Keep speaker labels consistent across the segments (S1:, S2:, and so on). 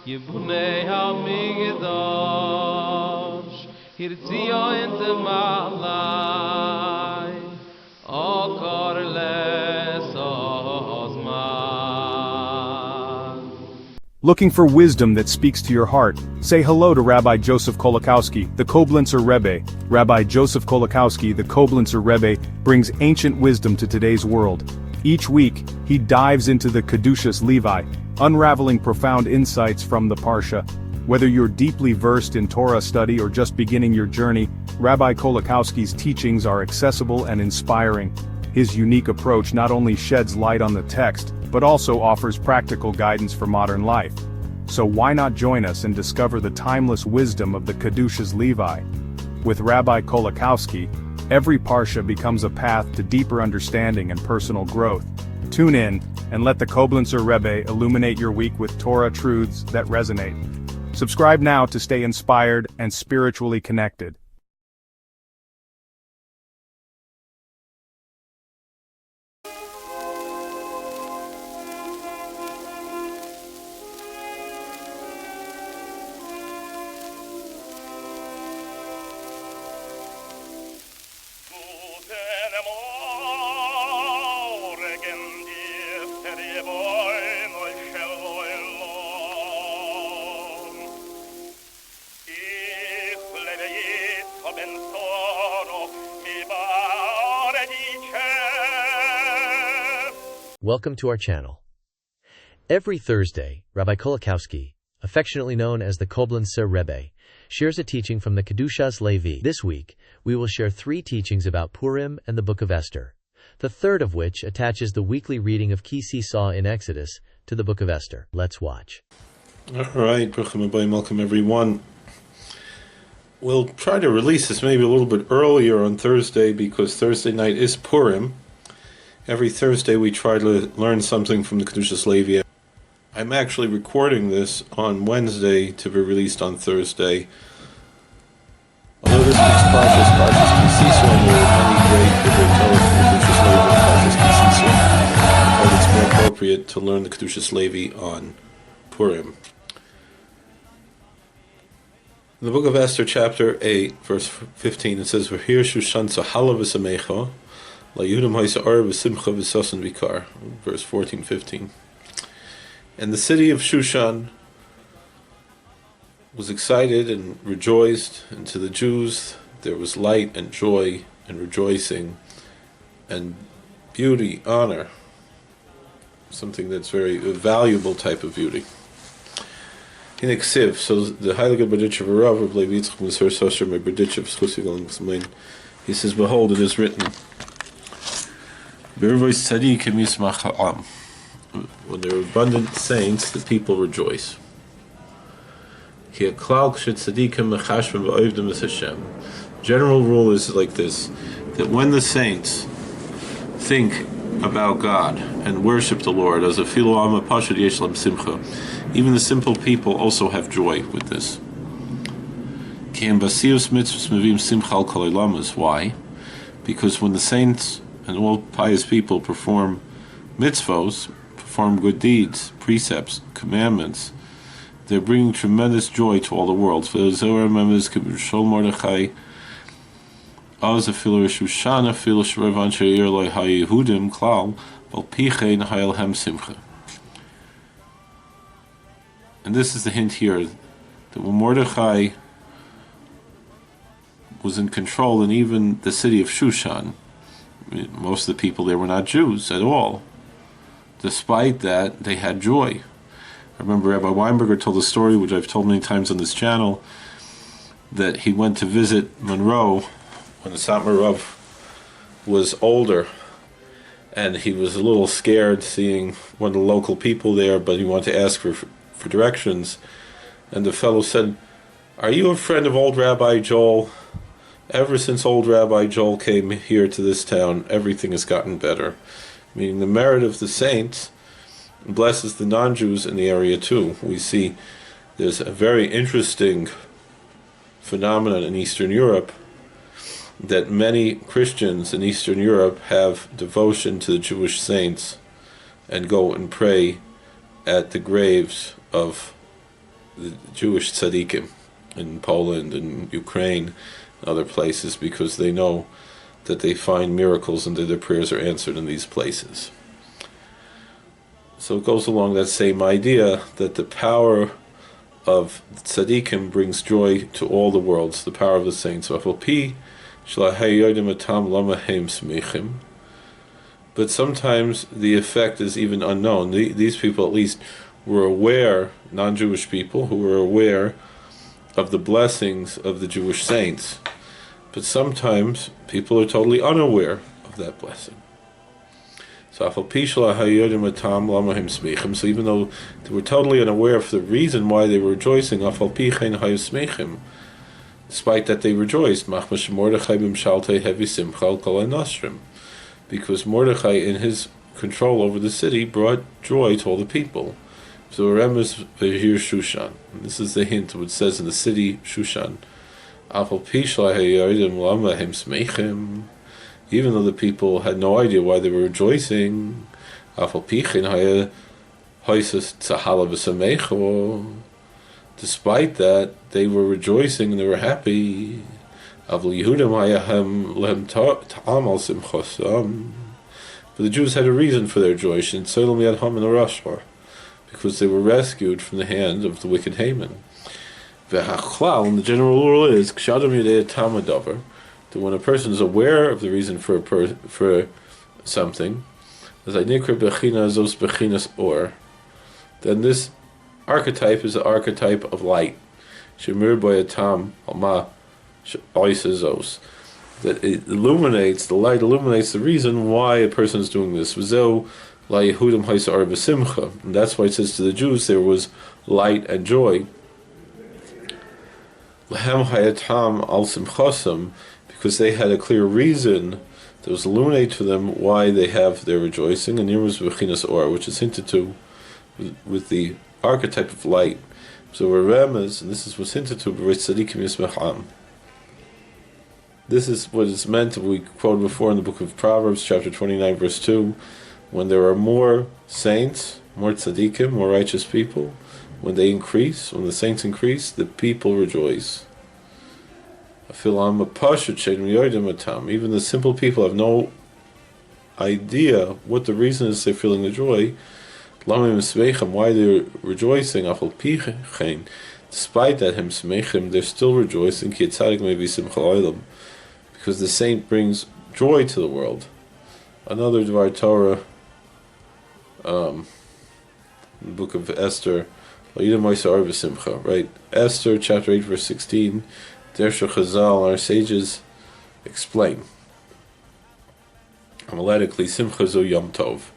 S1: Yibunei HaMikdash Hirtzio Inte Malai Okor Les Ozman.
S2: Looking for wisdom that speaks to your heart? Say hello to Rabbi Joseph Kolakowski, the Koblenzer Rebbe. Rabbi Joseph Kolakowski, the Koblenzer Rebbe, brings ancient wisdom to today's world. Each week, he dives into the Kedushas Levi, unraveling profound insights from the Parsha. Whether you're deeply versed in Torah study or just beginning your journey, Rabbi Kolakowski's teachings are accessible and inspiring. His unique approach not only sheds light on the text, but also offers practical guidance for modern life. So why not join us and discover the timeless wisdom of the Kedushas Levi? With Rabbi Kolakowski, every Parsha becomes a path to deeper understanding and personal growth. Tune in, and let the Koblenzer Rebbe illuminate your week with Torah truths that resonate. Subscribe now to stay inspired and spiritually connected.
S3: Welcome to our channel. Every Thursday, Rabbi Kolakowski, affectionately known as the Koblenzer Rebbe, shares a teaching from the Kedushas Levi. This week, we will share 3 teachings about Purim and the Book of Esther, the third of which attaches the weekly reading of Kedushas in Exodus to the Book of Esther. Let's watch.
S4: All right, Bruchim Abayim, welcome everyone. We'll try to release this maybe a little bit earlier on Thursday because Thursday night is Purim. Every Thursday we try to learn something from the Kedushas Levi. I'm actually recording this on Wednesday to be released on Thursday. Although this week's Parsha is Parshas Kisisa, and there are many great Kedushas Levi and Parshas Kisisa, but it's more appropriate to learn the Kedushas Levi on Purim. In the book of Esther, chapter 8, verse 15, it says, "V'hir Shushan tzahalav v'samecha." Verse 14-15. And the city of Shushan was excited and rejoiced, and to the Jews there was light and joy and rejoicing and beauty, honor, something that's very valuable type of beauty. In Eksiv, so the Heilige Berditchev Rav Levi Yitzchak Mizher Sosher Me Berditchev Schusig Explain. He says, "Behold, it is written, when there are abundant saints, the people rejoice. General rule is like this, that when the saints think about God and worship the Lord, as a even the simple people also have joy with this. Why? Because when the saints and all pious people perform mitzvos, perform good deeds, precepts, commandments, they're bringing tremendous joy to all the world. And this is the hint here, that when Mordechai was in control, and even the city of Shushan, most of the people there were not Jews at all. Despite that, they had joy. I remember Rabbi Weinberger told a story, which I've told many times on this channel, that he went to visit Monroe when the Satmar Rav was older, and he was a little scared seeing one of the local people there, but he wanted to ask for directions. And the fellow said, "Are you a friend of old Rabbi Joel? Ever since old Rabbi Joel came here to this town, everything has gotten better." Meaning the merit of the saints blesses the non-Jews in the area too. We see there's a very interesting phenomenon in Eastern Europe, that many Christians in Eastern Europe have devotion to the Jewish saints and go and pray at the graves of the Jewish tzaddikim in Poland and Ukraine and other places, because they know that they find miracles and that their prayers are answered in these places. So it goes along that same idea that the power of tzaddikim brings joy to all the worlds, the power of the saints. But sometimes the effect is even unknown. These people at least were aware, non-Jewish people who were aware of the blessings of the Jewish saints. But sometimes people are totally unaware of that blessing. So even though they were totally unaware of the reason why they were rejoicing, despite that they rejoiced, because Mordechai, in his control over the city, brought joy to all the people. So Remes here Shushan. This is the hint of what it says in the city Shushan. Even though the people had no idea why they were rejoicing, despite that, they were rejoicing and they were happy. But the Jews had a reason for their joy, because they were rescued from the hand of the wicked Haman. And the general rule is that when a person is aware of the reason for something, then this archetype is the archetype of light. That it illuminates, the light illuminates the reason why a person is doing this. And that's why it says to the Jews there was light and joy. Because they had a clear reason that was illuminated to them why they have their rejoicing, and here was Bechinas Or, which is hinted to with the archetype of light. So Remes, and this is what's hinted to, this is what is meant, we quoted before in the book of Proverbs, chapter 29, verse 2, when there are more saints, more tzaddikim, more righteous people, when they increase, when the saints increase, the people rejoice. Even the simple people have no idea what the reason is they're feeling the joy, why they're rejoicing. Despite that, they're still rejoicing, because the saint brings joy to the world. Another Dvar Torah, the book of Esther, right? Esther chapter 8 verse 16, Dersha Chazal, our sages explain homiletically, Simcha Zo Yom Tov.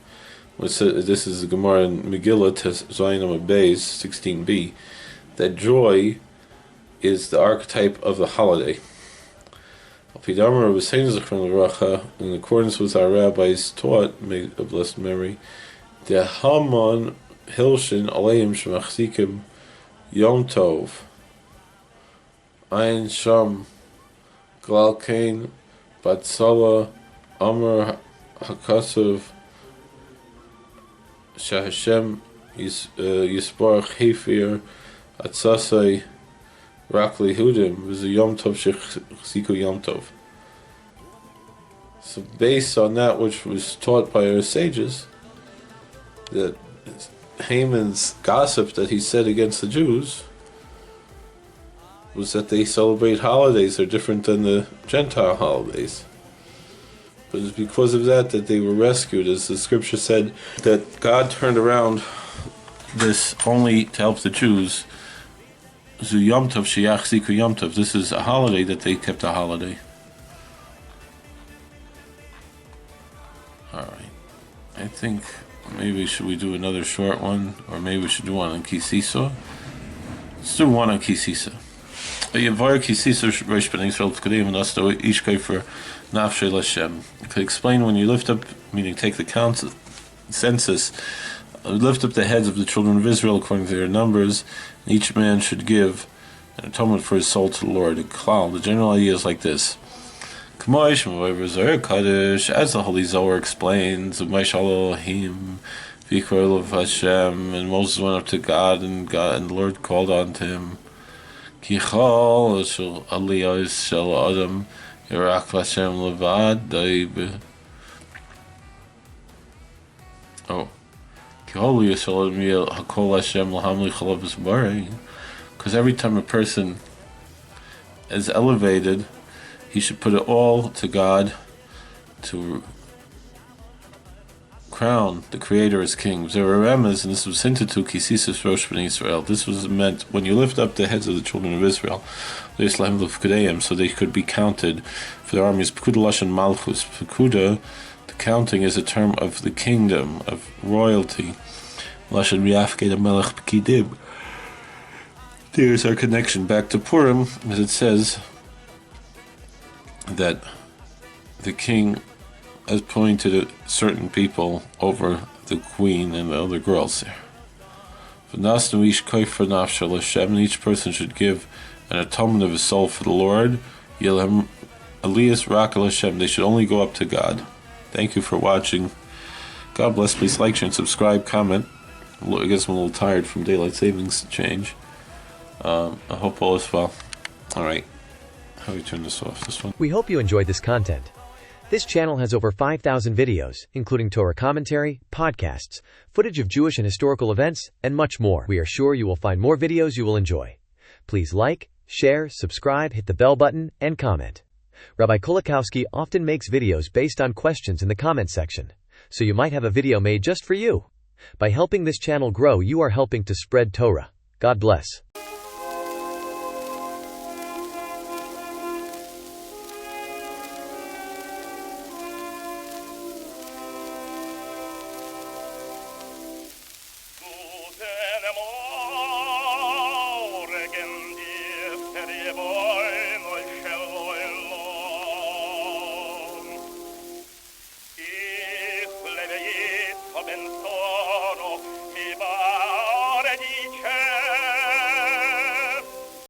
S4: This is the Gemara in Megillah Zayin Amud Beis 16b, that joy is the archetype of the holiday. In accordance with our rabbis taught, may of blessed memory, the Haman Hilshin Aleim Shemachzikim Yom Tov Ein Sham Glal Kain Batsala Amr Hakasav Shahashem Yisbarach Hefir Atzasai Rakli Hudim was a Yom Tov Shechziku Yom Tov. So based on that which was taught by our sages, that Haman's gossip that he said against the Jews was that they celebrate holidays that are different than the Gentile holidays. But it's because of that that they were rescued, as the scripture said, that God turned around this only to help the Jews. Zu Yom Tov Sheyach Ziku Yom Tov. This is a holiday that they kept a holiday. Alright. I think maybe should we do another short one, or maybe we should do one on Kisisa. Let's do one on Kisisa. Yavar Kisisa Reish Ben Yisrael Tkadim and Asto Ishkai for Nafshei Lashem. I could explain when you lift up, meaning take the census, lift up the heads of the children of Israel according to their numbers, and each man should give an atonement for his soul to the Lord. The general idea is like this. As the Holy Zohar explains, V'yikra of Hashem, and Moses went up to God, and the Lord called on to him. Kichol shel aliyos shel adam yirak Hashem levad daib. Oh, Kihol aliyos shel adam hakol Hashem lahamli chalavus bari. Because every time a person is elevated, he should put it all to God to crown the Creator as King. There were remes, and this was hinted to Kisisis Rosh Bnei Israel. This was meant when you lift up the heads of the children of Israel, so they could be counted for their armies. Pekuda Lashon Malchus. Pekuda, the counting is a term of the kingdom, of royalty. Lashon Riafke Melech Pekidib. There's our connection back to Purim, as it says that the king appointed certain people over the queen and the other girls there. And each person should give an atonement of his soul for the Lord. They should only go up to God. Thank you for watching. God bless. Please like, share, and subscribe, comment. I guess I'm a little tired from daylight savings change. I hope all is well. Alright. How do we turn this off? This one?
S3: We hope you enjoyed this content. This channel has over 5,000 videos, including Torah commentary, podcasts, footage of Jewish and historical events, and much more. We are sure you will find more videos you will enjoy. Please like, share, subscribe, hit the bell button, and comment. Rabbi Kolakowski often makes videos based on questions in the comment section, so you might have a video made just for you. By helping this channel grow, you are helping to spread Torah. God bless.